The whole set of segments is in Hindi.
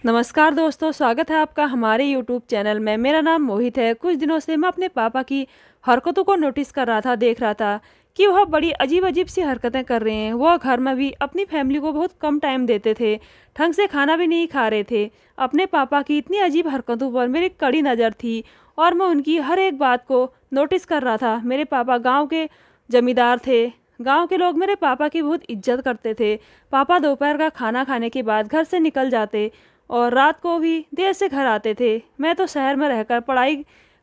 नमस्कार दोस्तों, स्वागत है आपका हमारे YouTube चैनल में। मेरा नाम मोहित है। कुछ दिनों से मैं अपने पापा की हरकतों को नोटिस कर रहा था, देख रहा था कि वह बड़ी अजीब-अजीब सी हरकतें कर रहे हैं। वह घर में भी अपनी फैमिली को बहुत कम टाइम देते थे, ढंग से खाना भी नहीं खा रहे थे। अपने पापा की इतनी अजीब हरकतों पर मेरी कड़ी नज़र थी और मैं उनकी हर एक बात को नोटिस कर रहा था। मेरे पापा गाँव के जमींदार थे। गाँव के लोग मेरे पापा की बहुत इज्जत करते थे। पापा दोपहर का खाना खाने के बाद घर से निकल जाते और रात को भी देर से घर आते थे। मैं तो शहर में रहकर पढ़ाई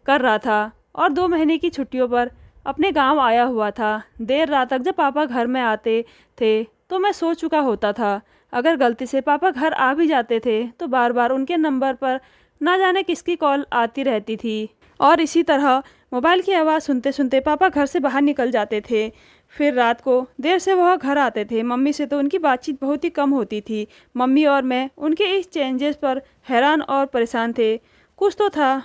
कर रहा था और 2 महीने की छुट्टियों पर अपने गांव आया हुआ था। देर रात तक जब पापा घर में आते थे तो मैं सो चुका होता था। अगर गलती से पापा घर आ भी जाते थे तो बार बार उनके नंबर पर ना जाने किसकी कॉल आती रहती थी और इसी तरह मोबाइल की आवाज़ सुनते सुनते पापा घर से बाहर निकल जाते थे। फिर रात को देर से वह घर आते थे। मम्मी से तो उनकी बातचीत बहुत ही कम होती थी। मम्मी और मैं उनके इस चेंजेस पर हैरान और परेशान थे। कुछ तो था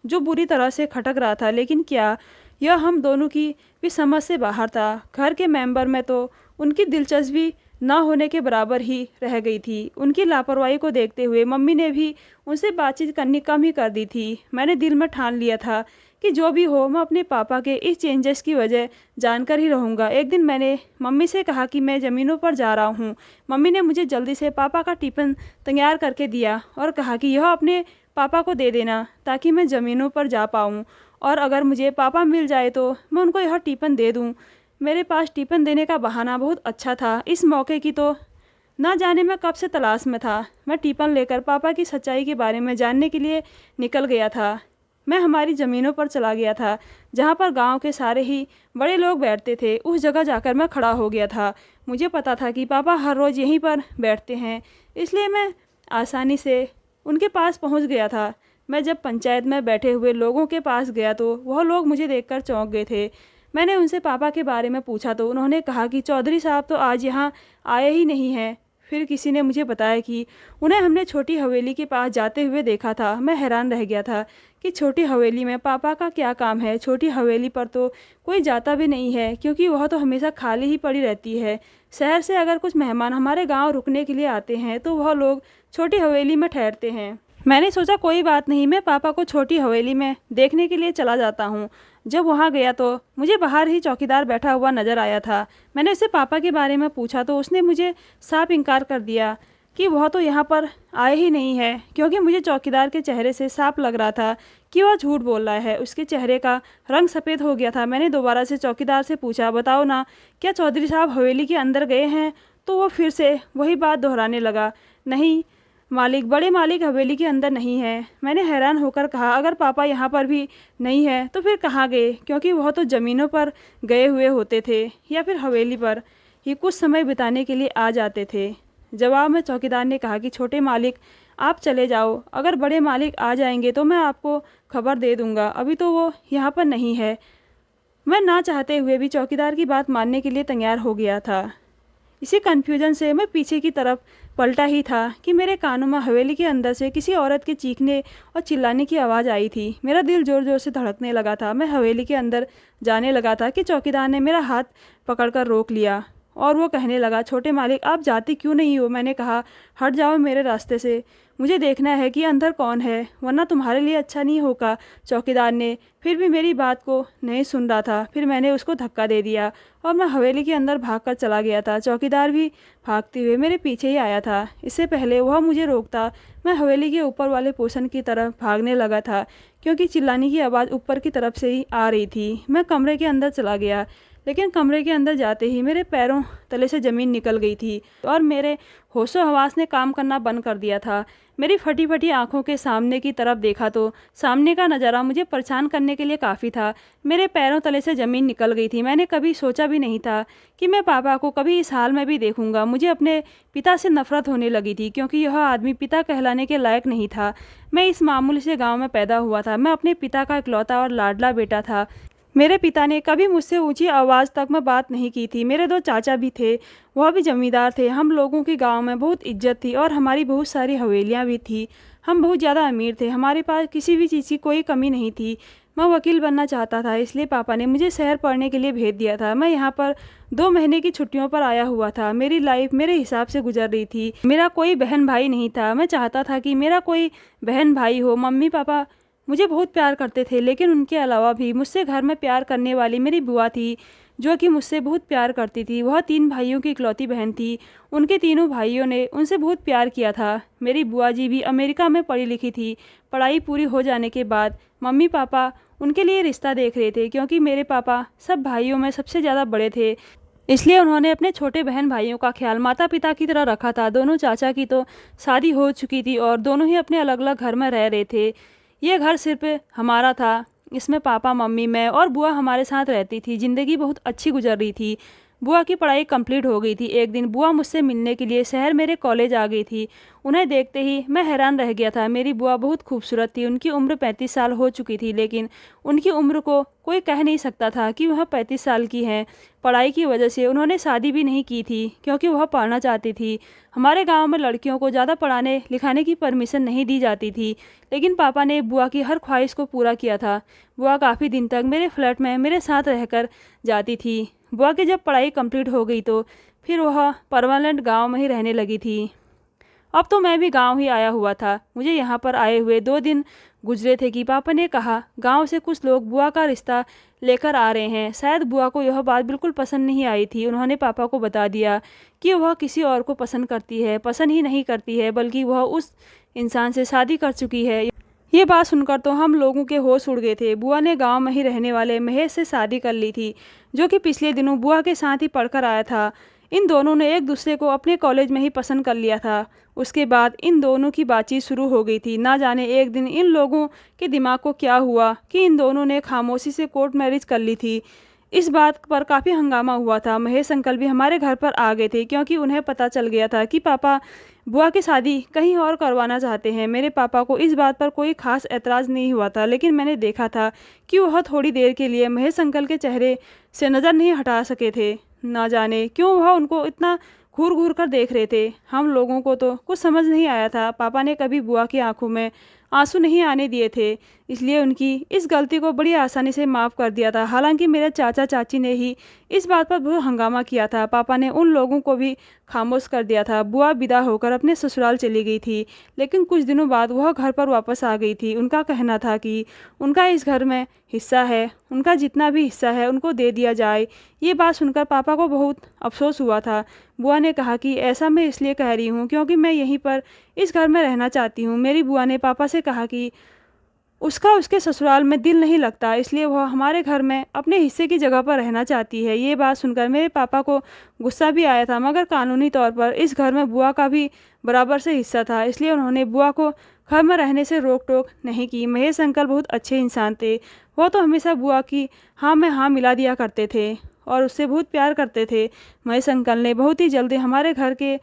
जो बुरी तरह से खटक रहा था, लेकिन क्या यह हम दोनों की भी समझ से बाहर था। घर के मेंबर में तो उनकी दिलचस्पी न होने के बराबर ही रह गई थी। उनकी लापरवाही को देखते हुए मम्मी ने भी उनसे बातचीत करनी कम ही कर दी थी। मैंने दिल में ठान लिया था कि जो भी हो मैं अपने पापा के इस चेंजेस की वजह जानकर ही रहूँगा। एक दिन मैंने मम्मी से कहा कि मैं ज़मीनों पर जा रहा हूँ। मम्मी ने मुझे जल्दी से पापा का टिफ़िन तैयार करके दिया और कहा कि यह अपने पापा को दे देना ताकि मैं ज़मीनों पर जा पाऊँ और अगर मुझे पापा मिल जाए तो मैं उनको यह टिफ़िन दे दूँ। मेरे पास टिफ़िन देने का बहाना बहुत अच्छा था। इस मौके की तो ना जाने मैं कब से तलाश में था। मैं टिफ़िन लेकर पापा की सच्चाई के बारे में जानने के लिए निकल गया था। मैं हमारी ज़मीनों पर चला गया था जहाँ पर गांव के सारे ही बड़े लोग बैठते थे। उस जगह जाकर मैं खड़ा हो गया था। मुझे पता था कि पापा हर रोज़ यहीं पर बैठते हैं, इसलिए मैं आसानी से उनके पास पहुँच गया था। मैं जब पंचायत में बैठे हुए लोगों के पास गया तो वह लोग मुझे देखकर चौंक गए थे। मैंने उनसे पापा के बारे में पूछा तो उन्होंने कहा कि चौधरी साहब तो आज यहाँ आए ही नहीं हैं। फिर किसी ने मुझे बताया कि उन्हें हमने छोटी हवेली के पास जाते हुए देखा था। मैं हैरान रह गया था कि छोटी हवेली में पापा का क्या काम है। छोटी हवेली पर तो कोई जाता भी नहीं है क्योंकि वह तो हमेशा खाली ही पड़ी रहती है। शहर से अगर कुछ मेहमान हमारे गांव रुकने के लिए आते हैं तो वह लोग छोटी हवेली में ठहरते हैं। मैंने सोचा कोई बात नहीं, मैं पापा को छोटी हवेली में देखने के लिए चला जाता हूँ। जब वहाँ गया तो मुझे बाहर ही चौकीदार बैठा हुआ नज़र आया था। मैंने उससे पापा के बारे में पूछा तो उसने मुझे साफ इनकार कर दिया कि वह तो यहाँ पर आए ही नहीं है, क्योंकि मुझे चौकीदार के चेहरे से साफ लग रहा था कि वह झूठ बोल रहा है। उसके चेहरे का रंग सफ़ेद हो गया था। मैंने दोबारा से चौकीदार से पूछा, बताओ ना, क्या चौधरी साहब हवेली के अंदर गए हैं? तो वो फिर से वही बात दोहराने लगा, नहीं मालिक, बड़े मालिक हवेली के अंदर नहीं है। मैंने हैरान होकर कहा, अगर पापा यहाँ पर भी नहीं है तो फिर कहाँ गए? क्योंकि वह तो ज़मीनों पर गए हुए होते थे या फिर हवेली पर ही कुछ समय बिताने के लिए आ जाते थे। जवाब में चौकीदार ने कहा कि छोटे मालिक आप चले जाओ, अगर बड़े मालिक आ जाएंगे तो मैं आपको खबर दे दूंगा, अभी तो वो यहाँ पर नहीं है। मैं ना चाहते हुए भी चौकीदार की बात मानने के लिए तैयार हो गया था। इसी कन्फ्यूजन से मैं पीछे की तरफ पलटा ही था कि मेरे कानों में हवेली के अंदर से किसी औरत के चीखने और चिल्लाने की आवाज़ आई थी। मेरा दिल ज़ोर ज़ोर से धड़कने लगा था। मैं हवेली के अंदर जाने लगा था कि चौकीदार ने मेरा हाथ पकड़कर रोक लिया और वो कहने लगा, छोटे मालिक आप जाते क्यों नहीं हो? मैंने कहा, हट जाओ मेरे रास्ते से, मुझे देखना है कि अंदर कौन है, वरना तुम्हारे लिए अच्छा नहीं होगा। चौकीदार ने फिर भी मेरी बात को नहीं सुन रहा था। फिर मैंने उसको धक्का दे दिया और मैं हवेली के अंदर भागकर चला गया था। चौकीदार भी भागते हुए मेरे पीछे ही आया था। इससे पहले वह मुझे रोकता, मैं हवेली के ऊपर वाले पोर्शन की तरफ भागने लगा था क्योंकि चिल्लाने की आवाज़ ऊपर की तरफ से ही आ रही थी। मैं कमरे के अंदर चला गया, लेकिन कमरे के अंदर जाते ही मेरे पैरों तले से ज़मीन निकल गई थी और मेरे होशो हवास ने काम करना बंद कर दिया था। मेरी फटी फटी आंखों के सामने की तरफ देखा तो सामने का नज़ारा मुझे परेशान करने के लिए काफ़ी था। मेरे पैरों तले से ज़मीन निकल गई थी। मैंने कभी सोचा भी नहीं था कि मैं पापा को कभी इस हाल में भी देखूंगा। मुझे अपने पिता से नफरत होने लगी थी क्योंकि यह आदमी पिता कहलाने के लायक नहीं था। मैं इस मामूली से गाँव में पैदा हुआ था। मैं अपने पिता का इकलौता और लाडला बेटा था। मेरे पिता ने कभी मुझसे ऊंची आवाज़ तक में बात नहीं की थी। मेरे 2 चाचा भी थे, वह भी जमींदार थे। हम लोगों की गांव में बहुत इज्जत थी और हमारी बहुत सारी हवेलियां भी थी। हम बहुत ज़्यादा अमीर थे, हमारे पास किसी भी चीज़ की कोई कमी नहीं थी। मैं वकील बनना चाहता था, इसलिए पापा ने मुझे शहर पढ़ने के लिए भेज दिया था। मैं यहाँ पर 2 महीने की छुट्टियों पर आया हुआ था। मेरी लाइफ मेरे हिसाब से गुजर रही थी। मेरा कोई बहन भाई नहीं था। मैं चाहता था कि मेरा कोई बहन भाई हो। मम्मी पापा मुझे बहुत प्यार करते थे, लेकिन उनके अलावा भी मुझसे घर में प्यार करने वाली मेरी बुआ थी, जो कि मुझसे बहुत प्यार करती थी। वह 3 भाइयों की इकलौती बहन थी। उनके तीनों भाइयों ने उनसे बहुत प्यार किया था। मेरी बुआ जी भी अमेरिका में पढ़ी लिखी थी। पढ़ाई पूरी हो जाने के बाद मम्मी पापा उनके लिए रिश्ता देख रहे थे, क्योंकि मेरे पापा सब भाइयों में सबसे ज़्यादा बड़े थे। इसलिए उन्होंने अपने छोटे बहन भाइयों का ख्याल माता पिता की तरह रखा था। दोनों चाचा की तो शादी हो चुकी थी और दोनों ही अपने अलग अलग घर में रह रहे थे। ये घर सिर्फ हमारा था। इसमें पापा मम्मी मैं और बुआ हमारे साथ रहती थी। ज़िंदगी बहुत अच्छी गुजर रही थी। बुआ की पढ़ाई कंप्लीट हो गई थी। एक दिन बुआ मुझसे मिलने के लिए शहर मेरे कॉलेज आ गई थी। उन्हें देखते ही मैं हैरान रह गया था। मेरी बुआ बहुत खूबसूरत थी। उनकी उम्र 35 साल हो चुकी थी, लेकिन उनकी उम्र को कोई कह नहीं सकता था कि वह 35 साल की हैं। पढ़ाई की वजह से उन्होंने शादी भी नहीं की थी, क्योंकि वह पढ़ना चाहती थी। हमारे गांव में लड़कियों को ज़्यादा पढ़ाने लिखाने की परमिशन नहीं दी जाती थी, लेकिन पापा ने बुआ की हर ख्वाहिश को पूरा किया था। बुआ काफ़ी दिन तक मेरे फ्लैट में मेरे साथ रहकर जाती थी। बुआ की जब पढ़ाई कंप्लीट हो गई तो फिर वह परमानेंट गांव में ही रहने लगी थी। अब तो मैं भी गांव ही आया हुआ था। मुझे यहाँ पर आए हुए 2 दिन गुजरे थे कि पापा ने कहा गांव से कुछ लोग बुआ का रिश्ता लेकर आ रहे हैं। शायद बुआ को यह बात बिल्कुल पसंद नहीं आई थी। उन्होंने पापा को बता दिया कि वह किसी और को पसंद करती है। पसंद ही नहीं करती है, बल्कि वह उस इंसान से शादी कर चुकी है। ये बात सुनकर तो हम लोगों के होश उड़ गए थे। बुआ ने गांव में ही रहने वाले महेश से शादी कर ली थी, जो कि पिछले दिनों बुआ के साथ ही पढ़कर आया था। इन दोनों ने एक दूसरे को अपने कॉलेज में ही पसंद कर लिया था। उसके बाद इन दोनों की बातचीत शुरू हो गई थी। ना जाने एक दिन इन लोगों के दिमाग को क्या हुआ कि इन दोनों ने खामोशी से कोर्ट मैरिज कर ली थी। इस बात पर काफ़ी हंगामा हुआ था। महेश अंकल भी हमारे घर पर आ गए थे, क्योंकि उन्हें पता चल गया था कि पापा बुआ की शादी कहीं और करवाना चाहते हैं। मेरे पापा को इस बात पर कोई खास ऐतराज़ नहीं हुआ था, लेकिन मैंने देखा था कि वह थोड़ी देर के लिए महेश अंकल के चेहरे से नज़र नहीं हटा सके थे। ना जाने क्यों वह उनको इतना घूर घूर कर देख रहे थे। हम लोगों को तो कुछ समझ नहीं आया था। पापा ने कभी बुआ की आंखों में आंसू नहीं आने दिए थे, इसलिए उनकी इस गलती को बड़ी आसानी से माफ़ कर दिया था। हालांकि मेरे चाचा चाची ने ही इस बात पर बहुत हंगामा किया था। पापा ने उन लोगों को भी खामोश कर दिया था। बुआ विदा होकर अपने ससुराल चली गई थी, लेकिन कुछ दिनों बाद वह घर पर वापस आ गई थी। उनका कहना था कि उनका इस घर में हिस्सा है, उनका जितना भी हिस्सा है उनको दे दिया जाए। ये बात सुनकर पापा को बहुत अफसोस हुआ था। बुआ ने कहा कि ऐसा मैं इसलिए कह रही हूँ क्योंकि मैं यहीं पर इस घर में रहना चाहती हूँ। मेरी बुआ ने पापा से कहा कि उसका उसके ससुराल में दिल नहीं लगता, इसलिए वह हमारे घर में अपने हिस्से की जगह पर रहना चाहती है। ये बात सुनकर मेरे पापा को गुस्सा भी आया था, मगर कानूनी तौर पर इस घर में बुआ का भी बराबर से हिस्सा था, इसलिए उन्होंने बुआ को घर में रहने से रोक टोक नहीं की। महेश अंकल बहुत अच्छे इंसान थे। वह तो हमेशा बुआ की हाँ में हाँ मिला दिया करते थे और उससे बहुत प्यार करते थे। महेश अंकल ने बहुत ही जल्दी हमारे घर के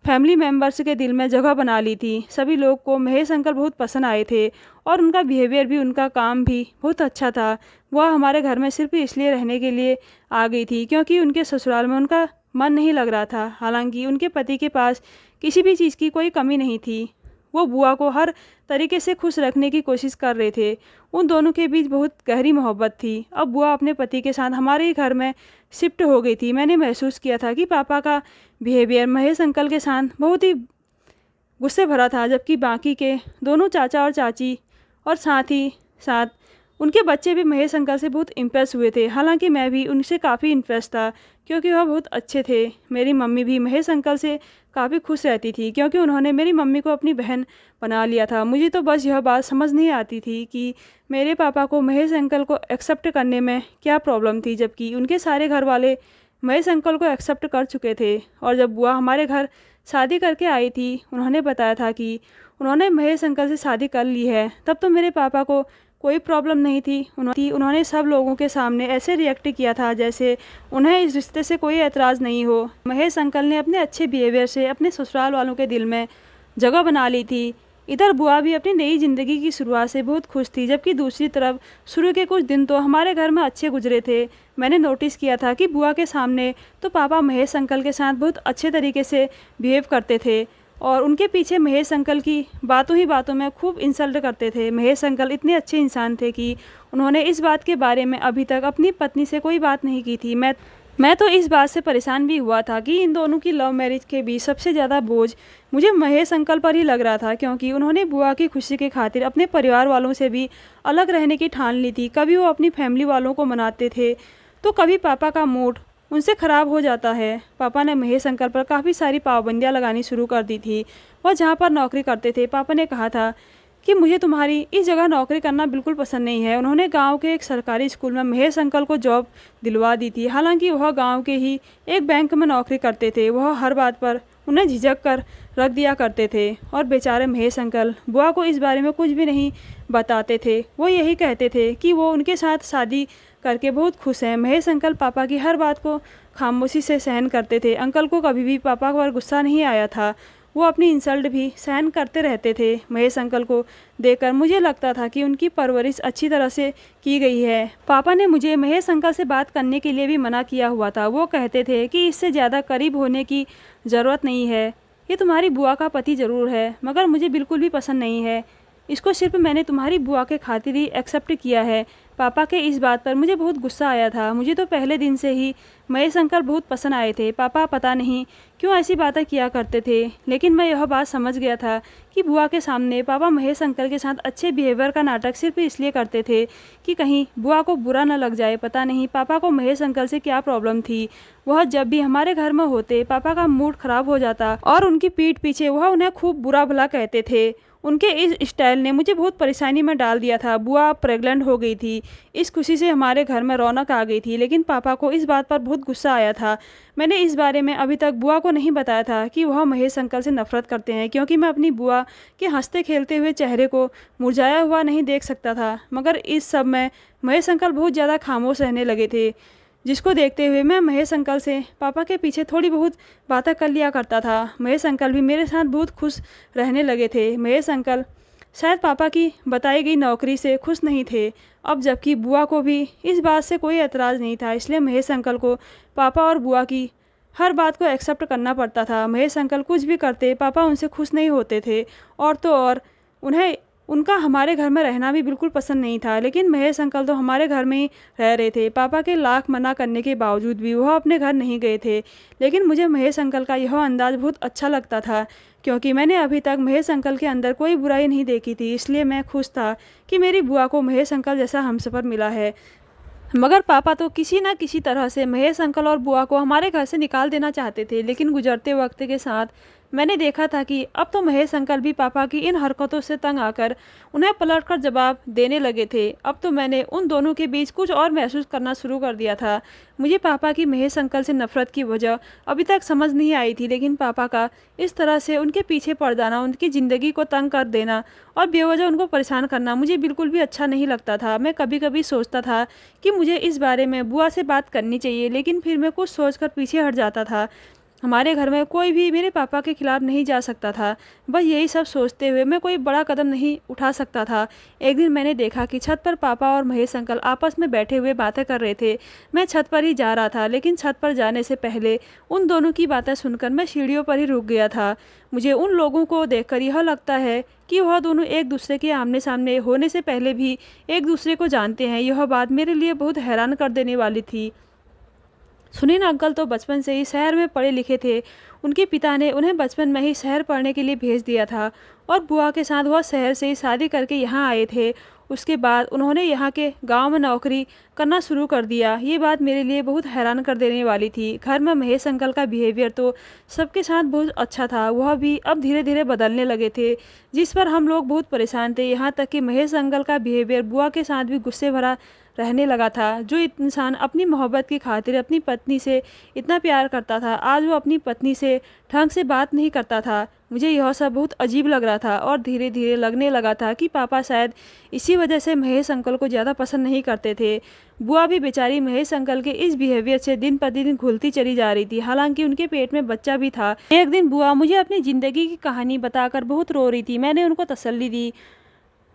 फैमिली मेम्बर्स के दिल में जगह बना ली थी। सभी लोग को महेश अंकल बहुत पसंद आए थे और उनका बिहेवियर भी, उनका काम भी बहुत अच्छा था। वह हमारे घर में सिर्फ इसलिए रहने के लिए आ गई थी क्योंकि उनके ससुराल में उनका मन नहीं लग रहा था। हालांकि उनके पति के पास किसी भी चीज़ की कोई कमी नहीं थी। वो बुआ को हर तरीके से खुश रखने की कोशिश कर रहे थे। उन दोनों के बीच बहुत गहरी मोहब्बत थी। अब बुआ अपने पति के साथ हमारे ही घर में शिफ्ट हो गई थी। मैंने महसूस किया था कि पापा का बिहेवियर महेश अंकल के साथ बहुत ही गुस्से भरा था, जबकि बाकी के दोनों चाचा और चाची और साथ ही साथ उनके बच्चे भी महेश अंकल से बहुत इम्प्रेस हुए थे। हालांकि मैं भी उनसे काफ़ी इम्प्रेस था क्योंकि वह बहुत अच्छे थे। मेरी मम्मी भी महेश अंकल से काफ़ी खुश रहती थी क्योंकि उन्होंने मेरी मम्मी को अपनी बहन बना लिया था। मुझे तो बस यह बात समझ नहीं आती थी कि मेरे पापा को महेश अंकल को एक्सेप्ट करने में क्या प्रॉब्लम थी, जबकि उनके सारे घर वाले महेश अंकल को एक्सेप्ट कर चुके थे। और जब बुआ हमारे घर शादी करके आई थी, उन्होंने बताया था कि उन्होंने महेश अंकल से शादी कर ली है। तब तो मेरे पापा को कोई प्रॉब्लम नहीं थी। उन्होंने सब लोगों के सामने ऐसे रिएक्ट किया था जैसे उन्हें इस रिश्ते से कोई एतराज़ नहीं हो। महेश अंकल ने अपने अच्छे बिहेवियर से अपने ससुराल वालों के दिल में जगह बना ली थी। इधर बुआ भी अपनी नई ज़िंदगी की शुरुआत से बहुत खुश थी, जबकि दूसरी तरफ शुरू के कुछ दिन तो हमारे घर में अच्छे गुजरे थे। मैंने नोटिस किया था कि बुआ के सामने तो पापा महेश अंकल के साथ बहुत अच्छे तरीके से बिहेव करते थे, और उनके पीछे महेश अंकल की बातों ही बातों में खूब इंसल्ट करते थे। महेश अंकल इतने अच्छे इंसान थे कि उन्होंने इस बात के बारे में अभी तक अपनी पत्नी से कोई बात नहीं की थी। मैं तो इस बात से परेशान भी हुआ था कि इन दोनों की लव मैरिज के बीच सबसे ज़्यादा बोझ मुझे महेश अंकल पर ही लग रहा था, क्योंकि उन्होंने बुआ की खुशी के खातिर अपने परिवार वालों से भी अलग रहने की ठान ली थी। कभी वो अपनी फैमिली वालों को मनाते थे तो कभी पापा का मूड उनसे ख़राब हो जाता है। पापा ने महेश अंकल पर काफ़ी सारी पाबंदियां लगानी शुरू कर दी थी। वह जहाँ पर नौकरी करते थे, पापा ने कहा था कि मुझे तुम्हारी इस जगह नौकरी करना बिल्कुल पसंद नहीं है। उन्होंने गांव के एक सरकारी स्कूल में महेश अंकल को जॉब दिलवा दी थी। हालांकि वह गांव के ही एक बैंक में नौकरी करते थे। वह हर बात पर उन्हें झिझक कर रख दिया करते थे और बेचारे महेश अंकल बुआ को इस बारे में कुछ भी नहीं बताते थे। वो यही कहते थे कि वो उनके साथ शादी करके बहुत खुश हैं। महेश अंकल पापा की हर बात को खामोशी से सहन करते थे। अंकल को कभी भी पापा पर गुस्सा नहीं आया था। वो अपनी इंसल्ट भी सहन करते रहते थे। महेश अंकल को देखकर मुझे लगता था कि उनकी परवरिश अच्छी तरह से की गई है। पापा ने मुझे महेश अंकल से बात करने के लिए भी मना किया हुआ था। वो कहते थे कि इससे ज़्यादा करीब होने की ज़रूरत नहीं है। ये तुम्हारी बुआ का पति ज़रूर है, मगर मुझे बिल्कुल भी पसंद नहीं है। इसको सिर्फ मैंने तुम्हारी बुआ के खातिर ही एक्सेप्ट किया है। पापा के इस बात पर मुझे बहुत गुस्सा आया था। मुझे तो पहले दिन से ही महेश अंकल बहुत पसंद आए थे। पापा पता नहीं क्यों ऐसी बातें किया करते थे, लेकिन मैं यह बात समझ गया था कि बुआ के सामने पापा महेश अंकल के साथ अच्छे बिहेवियर का नाटक सिर्फ इसलिए करते थे कि कहीं बुआ को बुरा न लग जाए। पता नहीं पापा को महेश अंकल से क्या प्रॉब्लम थी। वह जब भी हमारे घर में होते पापा का मूड खराब हो जाता और उनकी पीठ पीछे वह उन्हें खूब बुरा भला कहते थे। उनके इस स्टाइल ने मुझे बहुत परेशानी में डाल दिया था। बुआ प्रेग्नेंट हो गई थी। इस खुशी से हमारे घर में रौनक आ गई थी, लेकिन पापा को इस बात पर बहुत गुस्सा आया था। मैंने इस बारे में अभी तक बुआ को नहीं बताया था कि वह महेश अंकल से नफरत करते हैं, क्योंकि मैं अपनी बुआ के हंसते खेलते हुए चेहरे को मुरझाया हुआ नहीं देख सकता था। मगर इस सब में महेश अंकल बहुत ज़्यादा खामोश रहने लगे थे, जिसको देखते हुए मैं महेश अंकल से पापा के पीछे थोड़ी बहुत बातें कर लिया करता था। महेश अंकल भी मेरे साथ बहुत खुश रहने लगे थे। महेश अंकल शायद पापा की बताई गई नौकरी से खुश नहीं थे अब, जबकि बुआ को भी इस बात से कोई एतराज़ नहीं था। इसलिए महेश अंकल को पापा और बुआ की हर बात को एक्सेप्ट करना पड़ता था। महेश अंकल कुछ भी करते पापा उनसे खुश नहीं होते थे। और तो और उन्हें उनका हमारे घर में रहना भी बिल्कुल पसंद नहीं था। लेकिन महेश अंकल तो हमारे घर में ही रह रहे थे। पापा के लाख मना करने के बावजूद भी वह अपने घर नहीं गए थे। लेकिन मुझे महेश अंकल का यह अंदाज़ बहुत अच्छा लगता था, क्योंकि मैंने अभी तक महेश अंकल के अंदर कोई बुराई नहीं देखी थी। इसलिए मैं खुश था कि मेरी बुआ को महेश अंकल जैसा हमसफ़र मिला है। मगर पापा तो किसी न किसी तरह से महेश अंकल और बुआ को हमारे घर से निकाल देना चाहते थे। लेकिन गुजरते वक्त के साथ मैंने देखा था कि अब तो महेश अंकल भी पापा की इन हरकतों से तंग आकर उन्हें पलटकर जवाब देने लगे थे। अब तो मैंने उन दोनों के बीच कुछ और महसूस करना शुरू कर दिया था। मुझे पापा की महेश अंकल से नफरत की वजह अभी तक समझ नहीं आई थी, लेकिन पापा का इस तरह से उनके पीछे पड़ जाना, उनकी ज़िंदगी को तंग कर देना और बेवजह उनको परेशान करना मुझे बिल्कुल भी अच्छा नहीं लगता था। मैं कभी कभी सोचता था कि मुझे इस बारे में बुआ से बात करनी चाहिए, लेकिन फिर मैं कुछ सोचकर पीछे हट जाता था। हमारे घर में कोई भी मेरे पापा के खिलाफ़ नहीं जा सकता था। बस यही सब सोचते हुए मैं कोई बड़ा कदम नहीं उठा सकता था। एक दिन मैंने देखा कि छत पर पापा और महेश अंकल आपस में बैठे हुए बातें कर रहे थे। मैं छत पर ही जा रहा था, लेकिन छत पर जाने से पहले उन दोनों की बातें सुनकर मैं सीढ़ियों पर ही रुक गया था। मुझे उन लोगों को देखकर यह लगता है कि वह दोनों एक दूसरे के आमने सामने होने से पहले भी एक दूसरे को जानते हैं। यह बात मेरे लिए बहुत हैरान कर देने वाली थी। सुनील अंकल तो बचपन से ही शहर में पढ़े लिखे थे। उनके पिता ने उन्हें बचपन में ही शहर पढ़ने के लिए भेज दिया था और बुआ के साथ वह शहर से ही शादी करके यहाँ आए थे। उसके बाद उन्होंने यहाँ के गांव में नौकरी करना शुरू कर दिया। ये बात मेरे लिए बहुत हैरान कर देने वाली थी। घर में महेश अंकल का बिहेवियर तो सबके साथ बहुत अच्छा था, वह भी अब धीरे धीरे बदलने लगे थे, जिस पर हम लोग बहुत परेशान थे। यहाँ तक कि महेश अंकल का बिहेवियर बुआ के साथ भी गुस्से भरा रहने लगा था। जो इंसान अपनी मोहब्बत की खातिर अपनी पत्नी से इतना प्यार करता था, आज वो अपनी पत्नी से ढंग से बात नहीं करता था। मुझे यह सब बहुत अजीब लग रहा था और धीरे धीरे लगने लगा था कि पापा शायद इसी वजह से महेश अंकल को ज़्यादा पसंद नहीं करते थे। बुआ भी बेचारी महेश अंकल के इस बिहेवियर से दिन प्रतिदिन घुलती चली जा रही थी, हालांकि उनके पेट में बच्चा भी था। एक दिन बुआ मुझे अपनी ज़िंदगी की कहानी बताकर बहुत रो रही थी। मैंने उनको तसल्ली दी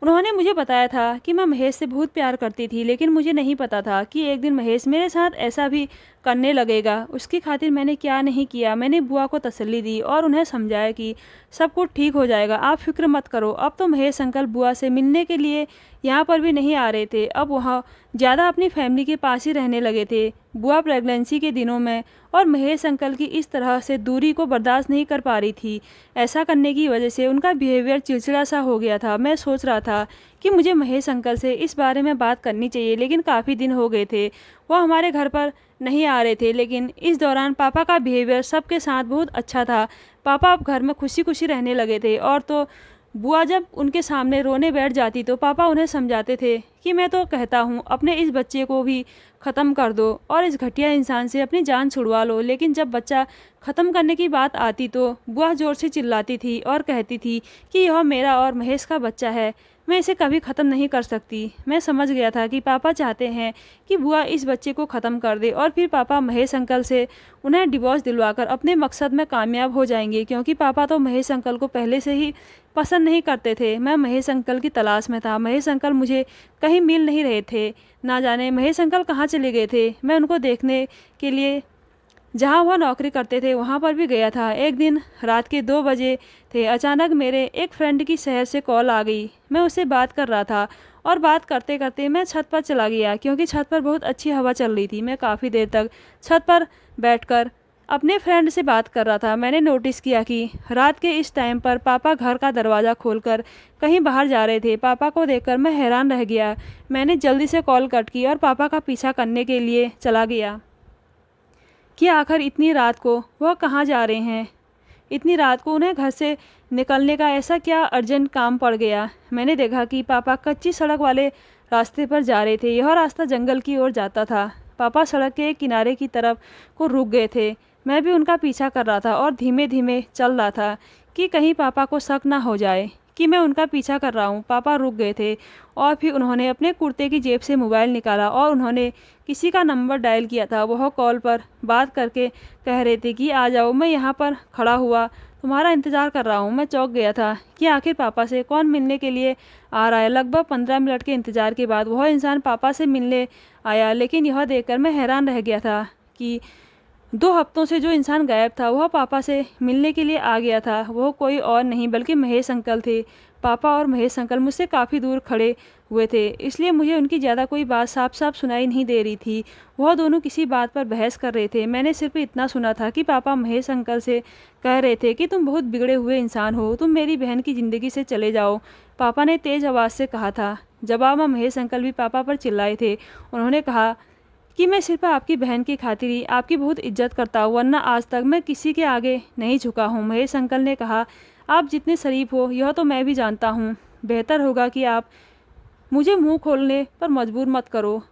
उन्होंने मुझे बताया था कि मैं महेश से बहुत प्यार करती थी, लेकिन मुझे नहीं पता था कि एक दिन महेश मेरे साथ ऐसा भी करने लगेगा। उसकी खातिर मैंने क्या नहीं किया। मैंने बुआ को तसल्ली दी और उन्हें समझाया कि सब कुछ ठीक हो जाएगा, आप फिक्र मत करो। अब तो महेश अंकल बुआ से मिलने के लिए यहाँ पर भी नहीं आ रहे थे। अब वह ज़्यादा अपनी फैमिली के पास ही रहने लगे थे। बुआ प्रेगनेंसी के दिनों में और महेश अंकल की इस तरह से दूरी को बर्दाश्त नहीं कर पा रही थी। ऐसा करने की वजह से उनका बिहेवियर चिड़चिड़ा सा हो गया था। मैं सोच रहा था कि मुझे महेश अंकल से इस बारे में बात करनी चाहिए, लेकिन काफ़ी दिन हो गए थे वो हमारे घर पर नहीं आ रहे थे। लेकिन इस दौरान पापा का बिहेवियर सबके साथ बहुत अच्छा था। पापा अब घर में खुशी खुशी रहने लगे थे। और तो बुआ जब उनके सामने रोने बैठ जाती तो पापा उन्हें समझाते थे कि मैं तो कहता हूँ अपने इस बच्चे को भी ख़त्म कर दो और इस घटिया इंसान से अपनी जान छुड़वा लो। लेकिन जब बच्चा ख़त्म करने की बात आती तो बुआ ज़ोर से चिल्लाती थी और कहती थी कि यह मेरा और महेश का बच्चा है, मैं इसे कभी ख़त्म नहीं कर सकती। मैं समझ गया था कि पापा चाहते हैं कि बुआ इस बच्चे को ख़त्म कर दे और फिर पापा महेश अंकल से उन्हें डिवोर्स दिलवाकर अपने मकसद में कामयाब हो जाएंगे, क्योंकि पापा तो महेश अंकल को पहले से ही पसंद नहीं करते थे। मैं महेश अंकल की तलाश में था। महेश अंकल मुझे कहीं मिल नहीं रहे थे। ना जाने महेश अंकल कहाँ चले गए थे। मैं उनको देखने के लिए जहाँ वह नौकरी करते थे वहाँ पर भी गया था। एक दिन रात के 2 बजे थे, अचानक मेरे एक फ्रेंड की शहर से कॉल आ गई। मैं उससे बात कर रहा था और बात करते करते मैं छत पर चला गया, क्योंकि छत पर बहुत अच्छी हवा चल रही थी। मैं काफ़ी देर तक छत पर बैठकर अपने फ्रेंड से बात कर रहा था। मैंने नोटिस किया कि रात के इस टाइम पर पापा घर का दरवाज़ा खोलकर कहीं बाहर जा रहे थे। पापा को देखकर मैं हैरान रह गया। मैंने जल्दी से कॉल कट की और पापा का पीछा करने के लिए चला गया कि आखिर इतनी रात को वह कहाँ जा रहे हैं। इतनी रात को उन्हें घर से निकलने का ऐसा क्या अर्जेंट काम पड़ गया। मैंने देखा कि पापा कच्ची सड़क वाले रास्ते पर जा रहे थे। यह रास्ता जंगल की ओर जाता था। पापा सड़क के एक किनारे की तरफ को रुक गए थे। मैं भी उनका पीछा कर रहा था और धीमे धीमे चल रहा था कि कहीं पापा को शक ना हो जाए कि मैं उनका पीछा कर रहा हूँ। पापा रुक गए थे और फिर उन्होंने अपने कुर्ते की जेब से मोबाइल निकाला और उन्होंने किसी का नंबर डायल किया था। वह कॉल पर बात करके कह रहे थे कि आ जाओ, मैं यहाँ पर खड़ा हुआ तुम्हारा इंतज़ार कर रहा हूँ। मैं चौंक गया था कि आखिर पापा से कौन मिलने के लिए आ रहा है। लगभग 15 मिनट के इंतज़ार के बाद वह इंसान पापा से मिलने आया, लेकिन यह देखकर मैं हैरान रह गया था कि 2 हफ्तों से जो इंसान गायब था वह पापा से मिलने के लिए आ गया था। वह कोई और नहीं बल्कि महेश अंकल थे। पापा और महेश अंकल मुझसे काफ़ी दूर खड़े हुए थे, इसलिए मुझे उनकी ज़्यादा कोई बात साफ साफ सुनाई नहीं दे रही थी। वह दोनों किसी बात पर बहस कर रहे थे। मैंने सिर्फ इतना सुना था कि पापा महेश अंकल से कह रहे थे कि तुम बहुत बिगड़े हुए इंसान हो, तुम मेरी बहन की ज़िंदगी से चले जाओ। पापा ने तेज़ आवाज़ से कहा था। जवाब में महेश अंकल भी पापा पर चिल्लाए थे। उन्होंने कहा कि मैं सिर्फ आपकी बहन की खातिर ही आपकी बहुत इज्जत करता हूँ, वरना आज तक मैं किसी के आगे नहीं झुका हूँ। महेश अंकल ने कहा, आप जितने शरीफ हो यह तो मैं भी जानता हूँ। बेहतर होगा कि आप मुझे मुंह खोलने पर मजबूर मत करो,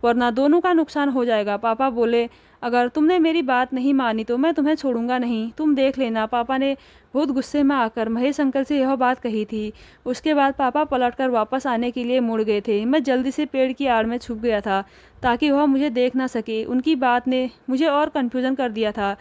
वरना दोनों का नुकसान हो जाएगा। पापा बोले, अगर तुमने मेरी बात नहीं मानी तो मैं तुम्हें छोड़ूंगा नहीं, तुम देख लेना। पापा ने बहुत गुस्से में आकर महेश अंकल से यह बात कही थी। उसके बाद पापा पलटकर वापस आने के लिए मुड़ गए थे। मैं जल्दी से पेड़ की आड़ में छुप गया था ताकि वह मुझे देख ना सके। उनकी बात ने मुझे और कन्फ्यूज़न कर दिया था।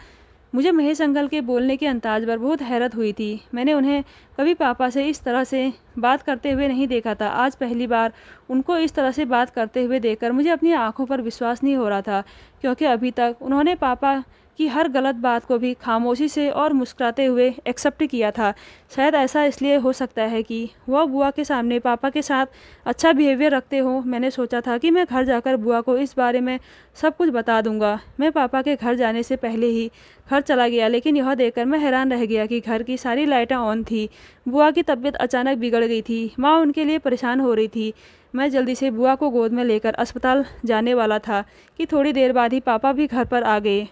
मुझे महेश अंकल के बोलने के अंदाज पर बहुत हैरत हुई थी। मैंने उन्हें कभी पापा से इस तरह से बात करते हुए नहीं देखा था। आज पहली बार उनको इस तरह से बात करते हुए देखकर मुझे अपनी आंखों पर विश्वास नहीं हो रहा था, क्योंकि अभी तक उन्होंने पापा की हर गलत बात को भी खामोशी से और मुस्कुराते हुए एक्सेप्ट किया था। शायद ऐसा इसलिए हो सकता है कि वह बुआ के सामने पापा के साथ अच्छा बिहेवियर रखते हो। मैंने सोचा था कि मैं घर जाकर बुआ को इस बारे में सब कुछ बता दूंगा। मैं पापा के घर जाने से पहले ही घर चला गया, लेकिन यह देखकर मैं हैरान रह गया कि घर की सारी लाइटें ऑन थी। बुआ की तबीयत अचानक बिगड़ गई थी। माँ उनके लिए परेशान हो रही थी। मैं जल्दी से बुआ को गोद में लेकर अस्पताल जाने वाला था कि थोड़ी देर बाद ही पापा भी घर पर आ गए।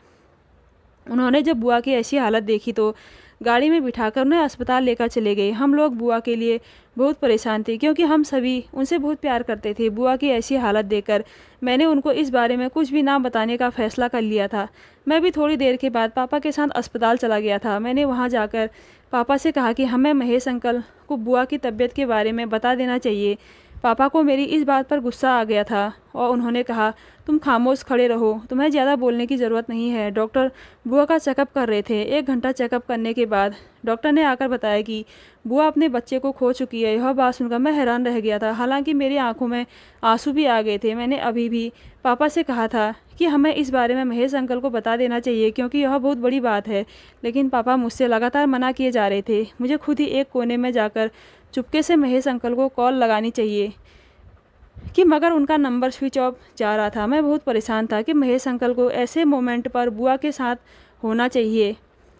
उन्होंने जब बुआ की ऐसी हालत देखी तो गाड़ी में बिठाकर उन्हें अस्पताल लेकर चले गए। हम लोग बुआ के लिए बहुत परेशान थे, क्योंकि हम सभी उनसे बहुत प्यार करते थे। बुआ की ऐसी हालत देखकर मैंने उनको इस बारे में कुछ भी ना बताने का फैसला कर लिया था। मैं भी थोड़ी देर के बाद पापा के साथ अस्पताल चला गया था। मैंने वहाँ जाकर पापा से कहा कि हमें महेश अंकल को बुआ की तबीयत के बारे में बता देना चाहिए। पापा को मेरी इस बात पर गुस्सा आ गया था और उन्होंने कहा, तुम खामोश खड़े रहो, तुम्हें ज़्यादा बोलने की ज़रूरत नहीं है। डॉक्टर बुआ का चेकअप कर रहे थे। 1 घंटा चेकअप करने के बाद डॉक्टर ने आकर बताया कि बुआ अपने बच्चे को खो चुकी है। यह बात सुनकर मैं हैरान रह गया था। हालांकि मेरी आंखों में आंसू भी आ गए थे। मैंने अभी भी पापा से कहा था कि हमें इस बारे में महेश अंकल को बता देना चाहिए, क्योंकि यह बहुत बड़ी बात है। लेकिन पापा मुझसे लगातार मना किए जा रहे थे। मुझे खुद ही एक कोने में जाकर चुपके से महेश अंकल को कॉल लगानी चाहिए कि मगर उनका नंबर स्विच ऑफ जा रहा था। मैं बहुत परेशान था कि महेश अंकल को ऐसे मोमेंट पर बुआ के साथ होना चाहिए।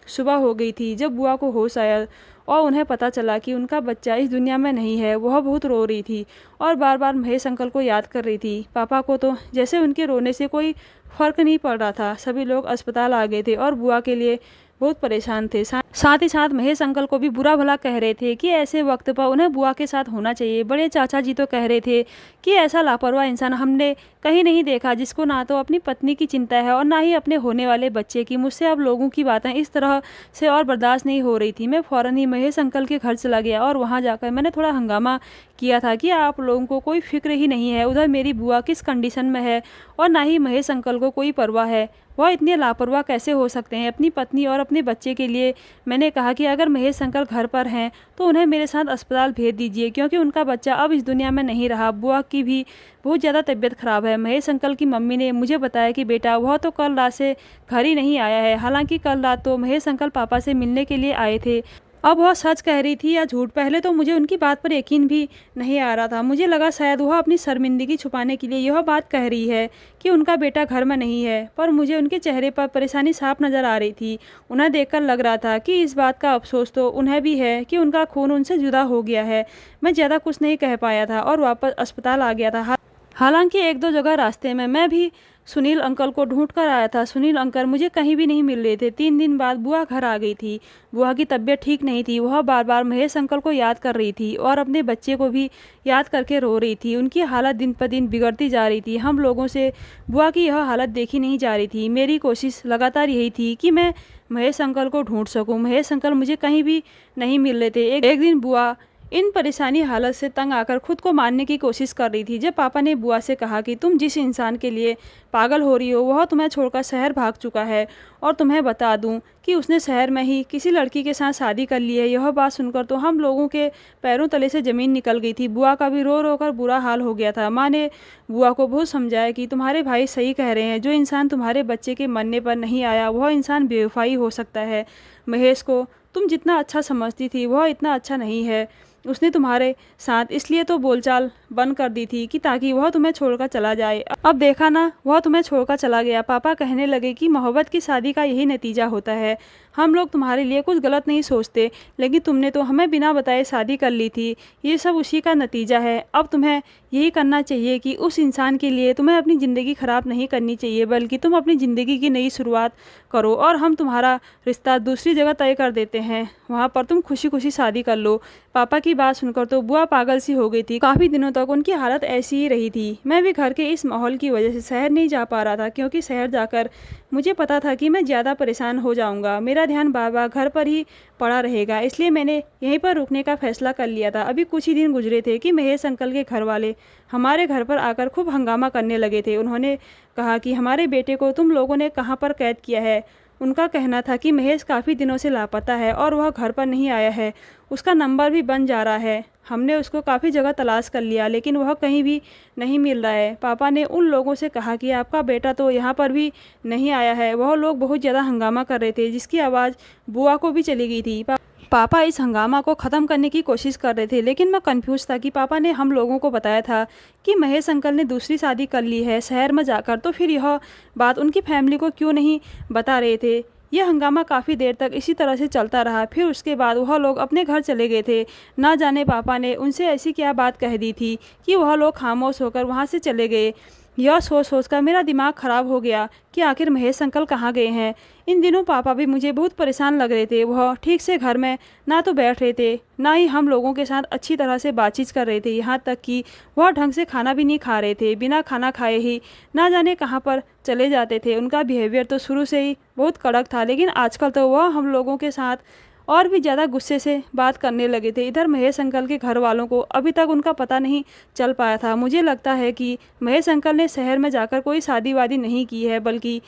सुबह हो गई थी जब बुआ को होश आया और उन्हें पता चला कि उनका बच्चा इस दुनिया में नहीं है। वह बहुत रो रही थी और बार बार महेश अंकल को याद कर रही थी। पापा को तो जैसे उनके रोने से कोई फ़र्क नहीं पड़ रहा था। सभी लोग अस्पताल आ गए थे और बुआ के लिए बहुत परेशान थे। साथ ही साथ महेश अंकल को भी बुरा भला कह रहे थे कि ऐसे वक्त पर उन्हें बुआ के साथ होना चाहिए। बड़े चाचा जी तो कह रहे थे कि ऐसा लापरवाह इंसान हमने कहीं नहीं देखा, जिसको ना तो अपनी पत्नी की चिंता है और ना ही अपने होने वाले बच्चे की। मुझसे अब लोगों की बातें इस तरह से और बर्दाश्त नहीं हो रही थी। मैं फ़ौरन ही महेश अंकल के घर चला गया और वहाँ जाकर मैंने थोड़ा हंगामा किया था कि आप लोगों को कोई फिक्र ही नहीं है उधर मेरी बुआ किस कंडीशन में है, और ना ही महेश अंकल को कोई परवाह है। वह इतने लापरवाह कैसे हो सकते हैं अपनी पत्नी और अपने बच्चे के लिए। मैंने कहा कि अगर महेश अंकल घर पर हैं तो उन्हें मेरे साथ अस्पताल भेज दीजिए, क्योंकि उनका बच्चा अब इस दुनिया में नहीं रहा। बुआ की भी बहुत ज़्यादा तबीयत ख़राब है। महेश अंकल की मम्मी ने मुझे बताया कि बेटा वह तो कल रात से घर ही नहीं आया है। हालांकि कल रात तो महेश अंकल पापा से मिलने के लिए आए थे। अब वह सच कह रही थी या झूठ, पहले तो मुझे उनकी बात पर यकीन भी नहीं आ रहा था। मुझे लगा शायद वह अपनी शर्मिंदगी छुपाने के लिए यह बात कह रही है कि उनका बेटा घर में नहीं है, पर मुझे उनके चेहरे पर परेशानी साफ नज़र आ रही थी। उन्हें देखकर लग रहा था कि इस बात का अफसोस तो उन्हें भी है कि उनका खून उनसे जुदा हो गया है। मैं ज़्यादा कुछ नहीं कह पाया था और वापस अस्पताल आ गया था। हालांकि एक दो जगह रास्ते में मैं भी सुनील अंकल को ढूंढ कर आया था। सुनील अंकल मुझे कहीं भी नहीं मिल रहे थे। 3 दिन बाद बुआ घर आ गई थी। बुआ की तबीयत ठीक नहीं थी। वह बार बार महेश अंकल को याद कर रही थी और अपने बच्चे को भी याद करके रो रही थी। उनकी हालत दिन पर दिन बिगड़ती जा रही थी। हम लोगों से बुआ की यह हालत देखी नहीं जा रही थी। मेरी कोशिश लगातार यही थी कि मैं महेश अंकल को ढूंढ सकूं। महेश अंकल मुझे कहीं भी नहीं मिल रहे थे। एक दिन बुआ इन परेशानी हालत से तंग आकर खुद को मारने की कोशिश कर रही थी। जब पापा ने बुआ से कहा कि तुम जिस इंसान के लिए पागल हो रही हो वह तुम्हें छोड़कर शहर भाग चुका है, और तुम्हें बता दूं कि उसने शहर में ही किसी लड़की के साथ शादी कर ली है। यह बात सुनकर तो हम लोगों के पैरों तले से ज़मीन निकल गई थी। बुआ का भी रो रो कर बुरा हाल हो गया था। माँ ने बुआ को बहुत समझाया कि तुम्हारे भाई सही कह रहे हैं। जो इंसान तुम्हारे बच्चे के मरने पर नहीं आया वह इंसान बेवफाई हो सकता है। महेश को तुम जितना अच्छा समझती थी वह इतना अच्छा नहीं है। उसने तुम्हारे साथ इसलिए तो बोलचाल बंद कर दी थी कि ताकि वह तुम्हें छोड़कर चला जाए। अब देखा ना, वह तुम्हें छोड़कर चला गया। पापा कहने लगे कि मोहब्बत की शादी का यही नतीजा होता है। हम लोग तुम्हारे लिए कुछ गलत नहीं सोचते, लेकिन तुमने तो हमें बिना बताए शादी कर ली थी। ये सब उसी का नतीजा है। अब तुम्हें यही करना चाहिए कि उस इंसान के लिए तुम्हें अपनी ज़िंदगी ख़राब नहीं करनी चाहिए, बल्कि तुम अपनी ज़िंदगी की नई शुरुआत करो और हम तुम्हारा रिश्ता दूसरी जगह तय कर देते हैं। वहाँ पर तुम खुशी खुशी शादी कर लो। पापा की बात सुनकर तो बुआ पागल सी हो गई थी। काफ़ी दिनों तक उनकी हालत ऐसी ही रही थी। मैं भी घर के इस माहौल की वजह से शहर नहीं जा पा रहा था, क्योंकि शहर जाकर मुझे पता था कि मैं ज़्यादा परेशान हो जाऊंगा। मेरा ध्यान बार बार घर पर ही पड़ा रहेगा, इसलिए मैंने यहीं पर रुकने का फैसला कर लिया था। अभी कुछ ही दिन गुजरे थे कि महेश अंकल के घर वाले हमारे घर पर आकर खूब हंगामा करने लगे थे। उन्होंने कहा कि हमारे बेटे को तुम लोगों ने कहाँ पर कैद किया है। उनका कहना था कि महेश काफ़ी दिनों से लापता है और वह घर पर नहीं आया है। उसका नंबर भी बन जा रहा है। हमने उसको काफ़ी जगह तलाश कर लिया, लेकिन वह कहीं भी नहीं मिल रहा है। पापा ने उन लोगों से कहा कि आपका बेटा तो यहाँ पर भी नहीं आया है। वह लोग बहुत ज़्यादा हंगामा कर रहे थे, जिसकी आवाज़ बुआ को भी चली गई थी। पापा इस हंगामा को ख़त्म करने की कोशिश कर रहे थे, लेकिन मैं कंफ्यूज था कि पापा ने हम लोगों को बताया था कि महेश अंकल ने दूसरी शादी कर ली है शहर में जाकर, तो फिर यह बात उनकी फैमिली को क्यों नहीं बता रहे थे। यह हंगामा काफ़ी देर तक इसी तरह से चलता रहा। फिर उसके बाद वह लोग अपने घर चले गए थे। ना जाने पापा ने उनसे ऐसी क्या बात कह दी थी कि वह लोग खामोश होकर वहाँ से चले गए। यह सोच सोच कर मेरा दिमाग ख़राब हो गया कि आखिर महेश अंकल कहाँ गए हैं। इन दिनों पापा भी मुझे बहुत परेशान लग रहे थे। वह ठीक से घर में ना तो बैठ रहे थे, ना ही हम लोगों के साथ अच्छी तरह से बातचीत कर रहे थे। यहाँ तक कि वह ढंग से खाना भी नहीं खा रहे थे। बिना खाना खाए ही ना जाने कहाँ पर चले जाते थे। उनका बिहेवियर तो शुरू से ही बहुत कड़क था, लेकिन आजकल तो वह हम लोगों के साथ और भी ज़्यादा गुस्से से बात करने लगे थे। इधर महेश अंकल के घर वालों को अभी तक उनका पता नहीं चल पाया था। मुझे लगता है कि महेश अंकल ने शहर में जाकर कोई शादी वादी नहीं की है, बल्कि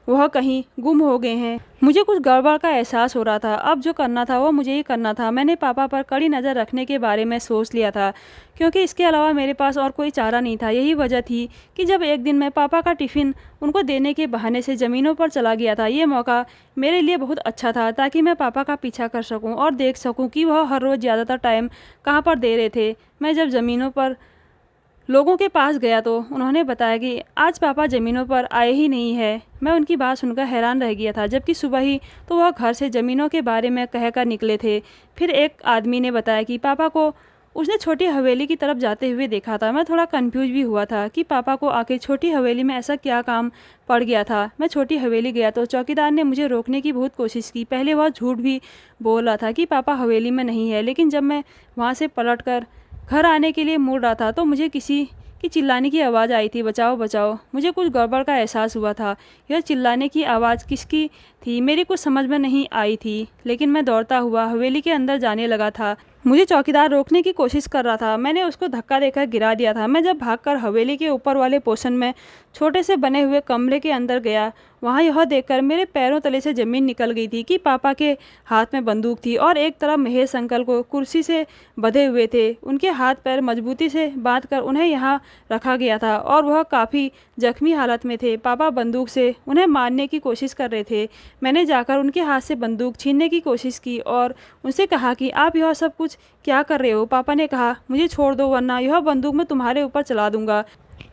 वह कहीं गुम हो गए हैं। मुझे कुछ गड़बड़ का एहसास हो रहा था। अब जो करना था वो मुझे ही करना था। मैंने पापा पर कड़ी नज़र रखने के बारे में सोच लिया था, क्योंकि इसके अलावा मेरे पास और कोई चारा नहीं था। यही वजह थी कि जब एक दिन मैं पापा का टिफ़िन उनको देने के बहाने से ज़मीनों पर चला गया था। ये मौका मेरे लिए बहुत अच्छा था, ताकि मैं पापा का पीछा कर सकूं और देख सकूं कि वह हर रोज़ ज़्यादातर टाइम कहाँ पर दे रहे थे। मैं जब ज़मीनों पर लोगों के पास गया तो उन्होंने बताया कि आज पापा ज़मीनों पर आए ही नहीं है। मैं उनकी बात सुनकर हैरान रह गया था, जबकि सुबह ही तो वह घर से ज़मीनों के बारे में कहकर निकले थे। फिर एक आदमी ने बताया कि पापा को उसने छोटी हवेली की तरफ जाते हुए देखा था। मैं थोड़ा कंफ्यूज भी हुआ था कि पापा को आखिर छोटी हवेली में ऐसा क्या काम पड़ गया था। मैं छोटी हवेली गया तो चौकीदार ने मुझे रोकने की बहुत कोशिश की। पहले वह झूठ भी बोल रहा था कि पापा हवेली में नहीं है, लेकिन जब मैं वहाँ से पलट कर घर आने के लिए मुड़ रहा था तो मुझे किसी की चिल्लाने की आवाज़ आई थी, बचाओ बचाओ। मुझे कुछ गड़बड़ का एहसास हुआ था। यह चिल्लाने की आवाज़ किसकी थी मेरी कुछ समझ में नहीं आई थी, लेकिन मैं दौड़ता हुआ हवेली के अंदर जाने लगा था। मुझे चौकीदार रोकने की कोशिश कर रहा था। मैंने उसको धक्का देकर गिरा दिया था। मैं जब भागकर हवेली के ऊपर वाले पोर्शन में छोटे से बने हुए कमरे के अंदर गया, वहाँ यह देखकर मेरे पैरों तले से ज़मीन निकल गई थी कि पापा के हाथ में बंदूक थी और एक तरफ महेश अंकल को कुर्सी से बंधे हुए थे। उनके हाथ पैर मजबूती से बांधकर उन्हें यहाँ रखा गया था और वह काफ़ी जख्मी हालत में थे। पापा बंदूक से उन्हें मारने की कोशिश कर रहे थे। मैंने जाकर उनके हाथ से बंदूक छीनने की कोशिश की और उनसे कहा कि आप यह सब कुछ क्या कर रहे हो। पापा ने कहा, मुझे छोड़ दो वरना यह बंदूक मैं तुम्हारे ऊपर चला दूंगा।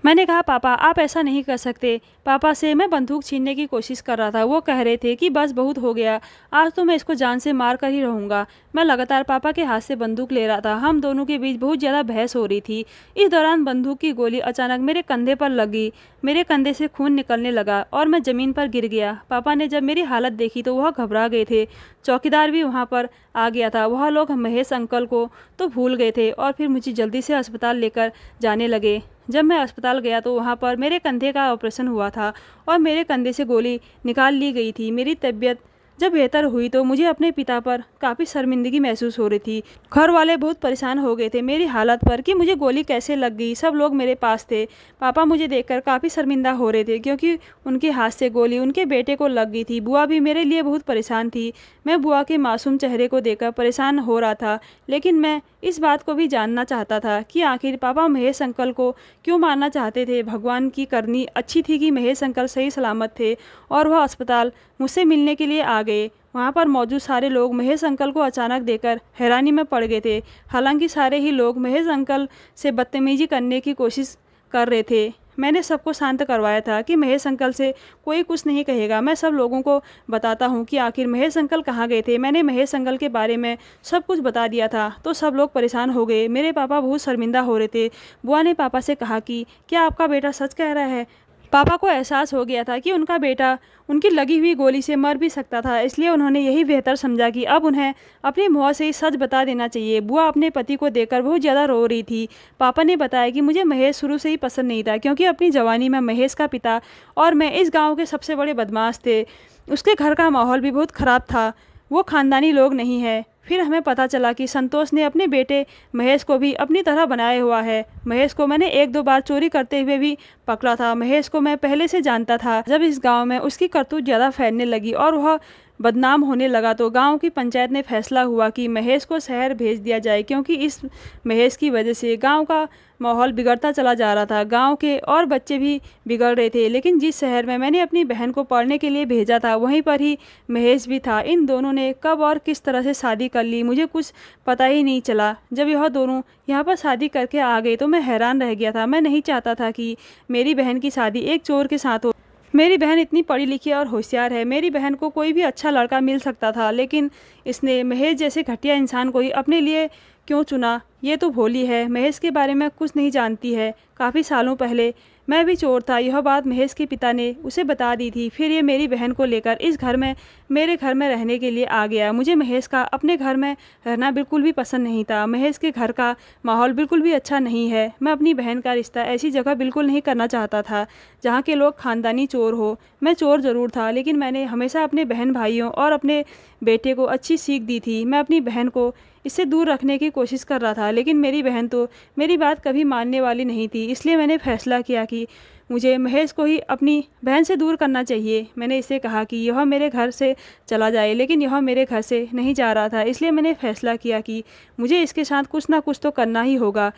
मैंने कहा, पापा आप ऐसा नहीं कर सकते। पापा से मैं बंदूक छीनने की कोशिश कर रहा था। वो कह रहे थे कि बस बहुत हो गया, आज तो मैं इसको जान से मार कर ही रहूँगा। मैं लगातार पापा के हाथ से बंदूक ले रहा था। हम दोनों के बीच बहुत ज़्यादा बहस हो रही थी। इस दौरान बंदूक की गोली अचानक मेरे कंधे पर लगी। मेरे कंधे से खून निकलने लगा और मैं ज़मीन पर गिर गया। पापा ने जब मेरी हालत देखी तो वह घबरा गए थे। चौकीदार भी वहाँ पर आ गया था। वह लोग महेश अंकल को तो भूल गए थे और फिर मुझे जल्दी से अस्पताल लेकर जाने लगे। जब मैं अस्पताल गया तो वहाँ पर मेरे कंधे का ऑपरेशन हुआ था और मेरे कंधे से गोली निकाल ली गई थी। मेरी तबीयत जब बेहतर हुई तो मुझे अपने पिता पर काफ़ी शर्मिंदगी महसूस हो रही थी। घर वाले बहुत परेशान हो गए थे मेरी हालत पर कि मुझे गोली कैसे लग गई। सब लोग मेरे पास थे। पापा मुझे देखकर काफ़ी शर्मिंदा हो रहे थे, क्योंकि उनके हाथ से गोली उनके बेटे को लग गई थी। बुआ भी मेरे लिए बहुत परेशान थी। मैं बुआ के मासूम चेहरे को देखकर परेशान हो रहा था, लेकिन मैं इस बात को भी जानना चाहता था कि आखिर पापा महेश अंकल को क्यों मारना चाहते थे। भगवान की करनी अच्छी थी कि महेश अंकल सही सलामत थे और वह अस्पताल मुझसे मिलने के लिए आ गए। वहाँ पर मौजूद सारे लोग महेश अंकल को अचानक देखकर हैरानी में पड़ गए थे। हालांकि सारे ही लोग महेश अंकल से बदतमीजी करने की कोशिश कर रहे थे। मैंने सबको शांत करवाया था कि महेश अंकल से कोई कुछ नहीं कहेगा। मैं सब लोगों को बताता हूँ कि आखिर महेश अंकल कहाँ गए थे। मैंने महेश अंकल के बारे में सब कुछ बता दिया था तो सब लोग परेशान हो गए। मेरे पापा बहुत शर्मिंदा हो रहे थे। बुआ ने पापा से कहा कि क्या आपका बेटा सच कह रहा है। पापा को एहसास हो गया था कि उनका बेटा उनकी लगी हुई गोली से मर भी सकता था, इसलिए उन्होंने यही बेहतर समझा कि अब उन्हें अपनी मुँह से ही सच बता देना चाहिए। बुआ अपने पति को देखकर बहुत ज़्यादा रो रही थी। पापा ने बताया कि मुझे महेश शुरू से ही पसंद नहीं था, क्योंकि अपनी जवानी में महेश का पिता और मैं इस गाँव के सबसे बड़े बदमाश थे। उसके घर का माहौल भी बहुत ख़राब था। वो ख़ानदानी लोग नहीं है। फिर हमें पता चला कि संतोष ने अपने बेटे महेश को भी अपनी तरह बनाया हुआ है। महेश को मैंने एक दो बार चोरी करते हुए भी पकड़ा था। महेश को मैं पहले से जानता था। जब इस गांव में उसकी करतूत ज़्यादा फैलने लगी और वह बदनाम होने लगा तो गांव की पंचायत ने फैसला हुआ कि महेश को शहर भेज दिया जाए, क्योंकि इस महेश की वजह से गांव का माहौल बिगड़ता चला जा रहा था। गांव के और बच्चे भी बिगड़ रहे थे। लेकिन जिस शहर में मैंने अपनी बहन को पढ़ने के लिए भेजा था वहीं पर ही महेश भी था। इन दोनों ने कब और किस तरह से शादी कर ली मुझे कुछ पता ही नहीं चला। जब यह दोनों यहाँ पर शादी करके आ गए तो मैं हैरान रह गया था। मैं नहीं चाहता था कि मेरी बहन की शादी एक चोर के साथ हो। मेरी बहन इतनी पढ़ी लिखी और होशियार है। मेरी बहन को कोई भी अच्छा लड़का मिल सकता था, लेकिन इसने महेश जैसे घटिया इंसान को ही अपने लिए क्यों चुना। ये तो भोली है, महेश के बारे में कुछ नहीं जानती है। काफ़ी सालों पहले मैं भी चोर था, यह बात महेश के पिता ने उसे बता दी थी। फिर ये मेरी बहन को लेकर इस घर में मेरे घर में रहने के लिए आ गया। मुझे महेश का अपने घर में रहना बिल्कुल भी पसंद नहीं था। महेश के घर का माहौल बिल्कुल भी अच्छा नहीं है। मैं अपनी बहन का रिश्ता ऐसी जगह बिल्कुल नहीं करना चाहता था जहाँ के लोग खानदानी चोर हो। मैं चोर ज़रूर था, लेकिन मैंने हमेशा अपने बहन भाइयों और अपने बेटे को अच्छी सीख दी थी। मैं अपनी बहन को इससे दूर रखने की कोशिश कर रहा था, लेकिन मेरी बहन तो मेरी बात कभी मानने वाली नहीं थी। इसलिए मैंने फैसला किया कि मुझे महेश को ही अपनी बहन से दूर करना चाहिए। मैंने इसे कहा कि यह मेरे घर से चला जाए, लेकिन यह मेरे घर से नहीं जा रहा था। इसलिए मैंने फैसला किया कि मुझे इसके साथ कुछ ना कुछ तो करना ही होगा।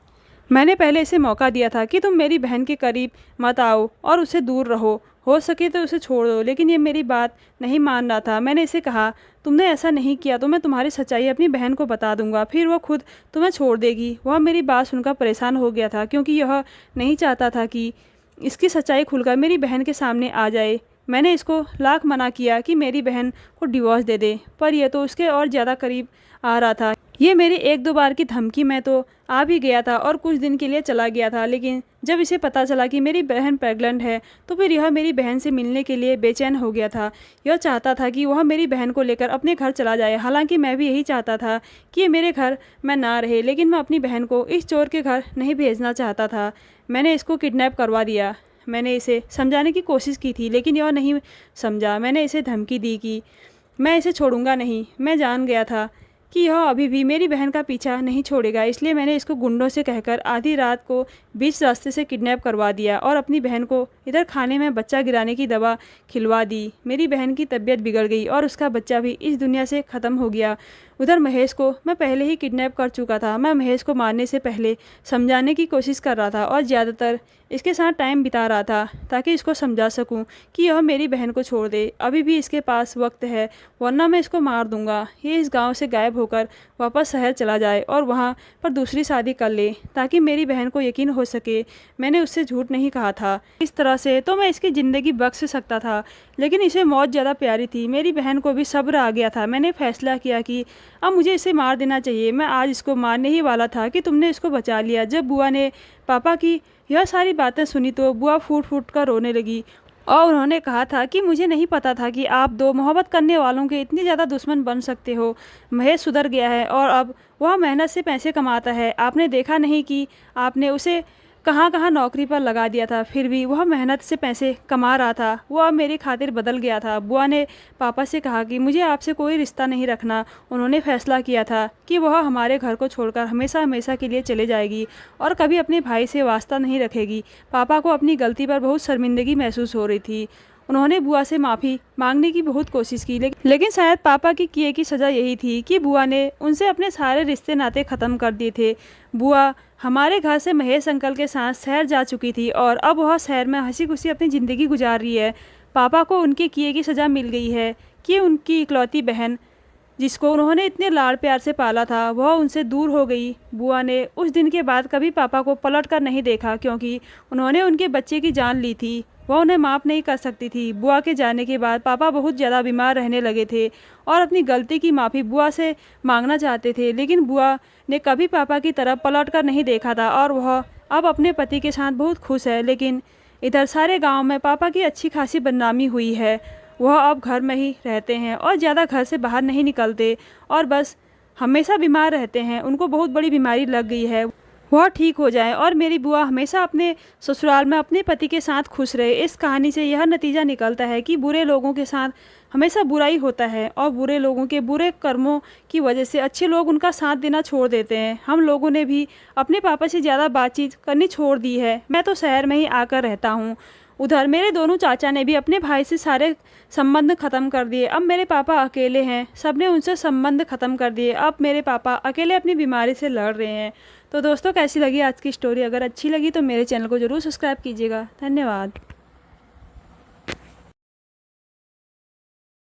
मैंने पहले इसे मौका दिया था कि तुम मेरी बहन के करीब मत आओ और उससे दूर रहो, हो सके तो उसे छोड़ दो, लेकिन ये मेरी बात नहीं मान रहा था। मैंने इसे कहा, तुमने ऐसा नहीं किया तो मैं तुम्हारी सच्चाई अपनी बहन को बता दूंगा, फिर वो खुद तुम्हें छोड़ देगी। वह मेरी बात सुनकर परेशान हो गया था, क्योंकि यह नहीं चाहता था कि इसकी सच्चाई खुलकर मेरी बहन के सामने आ जाए। मैंने इसको लाख मना किया कि मेरी बहन को डिवोर्स दे दे, पर यह तो उसके और ज़्यादा करीब आ रहा था। ये मेरी एक दो बार की धमकी में तो आ भी गया था और कुछ दिन के लिए चला गया था, लेकिन जब इसे पता चला कि मेरी बहन प्रेग्नेंट है तो फिर यह मेरी बहन से मिलने के लिए बेचैन हो गया था। यह चाहता था कि वह मेरी बहन को लेकर अपने घर चला जाए। हालांकि मैं भी यही चाहता था कि ये मेरे घर में ना रहे, लेकिन मैं अपनी बहन को इस चोर के घर नहीं भेजना चाहता था। मैंने इसको किडनैप करवा दिया। मैंने इसे समझाने की कोशिश की थी, लेकिन यह नहीं समझा। मैंने इसे धमकी दी कि मैं इसे छोड़ूंगा नहीं। मैं जान गया था कि यह अभी भी मेरी बहन का पीछा नहीं छोड़ेगा, इसलिए मैंने इसको गुंडों से कहकर आधी रात को बीच रास्ते से किडनैप करवा दिया और अपनी बहन को इधर खाने में बच्चा गिराने की दवा खिलवा दी। मेरी बहन की तबीयत बिगड़ गई और उसका बच्चा भी इस दुनिया से ख़त्म हो गया। उधर महेश को मैं पहले ही किडनैप कर चुका था। मैं महेश को मारने से पहले समझाने की कोशिश कर रहा था और ज़्यादातर इसके साथ टाइम बिता रहा था ताकि इसको समझा सकूं कि यह मेरी बहन को छोड़ दे। अभी भी इसके पास वक्त है, वरना मैं इसको मार दूंगा। ये इस गांव से गायब होकर वापस शहर चला जाए और वहां पर दूसरी शादी कर ले, ताकि मेरी बहन को यकीन हो सके मैंने उससे झूठ नहीं कहा था। इस तरह से तो मैं इसकी ज़िंदगी बख्श सकता था, लेकिन इसे मौत ज़्यादा प्यारी थी। मेरी बहन को भी सब्र आ गया था। मैंने फैसला किया कि अब मुझे इसे मार देना चाहिए। मैं आज इसको मारने ही वाला था कि तुमने इसको बचा लिया। जब बुआ ने पापा की यह सारी बातें सुनी तो बुआ फूट फूट कर रोने लगी और उन्होंने कहा था कि मुझे नहीं पता था कि आप दो मोहब्बत करने वालों के इतने ज़्यादा दुश्मन बन सकते हो। महेश सुधर गया है और अब वह मेहनत से पैसे कमाता है। आपने देखा नहीं कि आपने उसे कहाँ कहाँ नौकरी पर लगा दिया था, फिर भी वह मेहनत से पैसे कमा रहा था। वो अब मेरी खातिर बदल गया था। बुआ ने पापा से कहा कि मुझे आपसे कोई रिश्ता नहीं रखना। उन्होंने फैसला किया था कि वह हमारे घर को छोड़कर हमेशा हमेशा के लिए चले जाएगी और कभी अपने भाई से वास्ता नहीं रखेगी। पापा को अपनी गलती पर बहुत शर्मिंदगी महसूस हो रही थी। उन्होंने बुआ से माफ़ी मांगने की बहुत कोशिश की, लेकिन शायद पापा की किए की सज़ा यही थी कि बुआ ने उनसे अपने सारे रिश्ते नाते ख़त्म कर दिए थे। बुआ हमारे घर से महेश अंकल के साथ शहर जा चुकी थी और अब वह शहर में हंसी खुशी अपनी ज़िंदगी गुजार रही है। पापा को उनके किए की सज़ा मिल गई है कि उनकी इकलौती बहन, जिसको उन्होंने इतने लाड़ प्यार से पाला था, वह उनसे दूर हो गई। बुआ ने उस दिन के बाद कभी पापा को पलट कर नहीं देखा, क्योंकि उन्होंने उनके बच्चे की जान ली थी। वह उन्हें माफ़ नहीं कर सकती थी। बुआ के जाने के बाद पापा बहुत ज़्यादा बीमार रहने लगे थे और अपनी गलती की माफ़ी बुआ से मांगना चाहते थे, लेकिन बुआ ने कभी पापा की तरफ पलट कर नहीं देखा था और वह अब अपने पति के साथ बहुत खुश है। लेकिन इधर सारे गांव में पापा की अच्छी खासी बदनामी हुई है। वह अब घर में ही रहते हैं और ज़्यादा घर से बाहर नहीं निकलते और बस हमेशा बीमार रहते हैं। उनको बहुत बड़ी बीमारी लग गई है, वह ठीक हो जाए और मेरी बुआ हमेशा अपने ससुराल में अपने पति के साथ खुश रहे। इस कहानी से यह नतीजा निकलता है कि बुरे लोगों के साथ हमेशा बुराई होता है और बुरे लोगों के बुरे कर्मों की वजह से अच्छे लोग उनका साथ देना छोड़ देते हैं। हम लोगों ने भी अपने पापा से ज़्यादा बातचीत करनी छोड़ दी है। मैं तो शहर में ही आकर रहता हूँ। उधर मेरे दोनों चाचा ने भी अपने भाई से सारे संबंध ख़त्म कर दिए। अब मेरे पापा अकेले हैं, सबने उनसे संबंध ख़त्म कर दिए। अब मेरे पापा अकेले अपनी बीमारी से लड़ रहे हैं। तो दोस्तों, कैसी लगी आज की स्टोरी? अगर अच्छी लगी तो मेरे चैनल को ज़रूर सब्सक्राइब कीजिएगा। धन्यवाद।